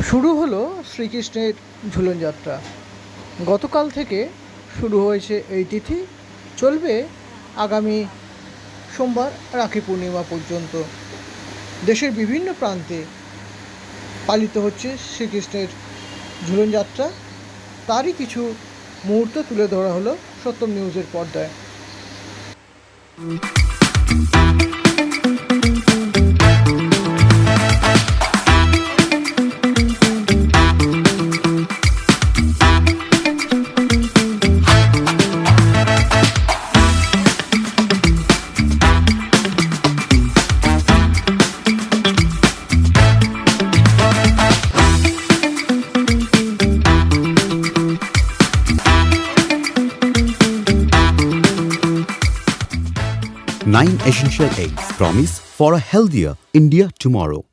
শুরু হলো শ্রীকৃষ্ণের ঝুলন যাত্রা। গতকাল থেকে শুরু হয়েছে এই তিথি, চলবে আগামী সোমবার রাখি পূর্ণিমা পর্যন্ত। দেশের বিভিন্ন প্রান্তে পালিত হচ্ছে শ্রীকৃষ্ণের ঝুলন যাত্রা। তারই কিছু মুহূর্ত তুলে ধরা হলো সত্যম নিউজের পর্দায়। 9 essential eggs promise for a healthier India tomorrow.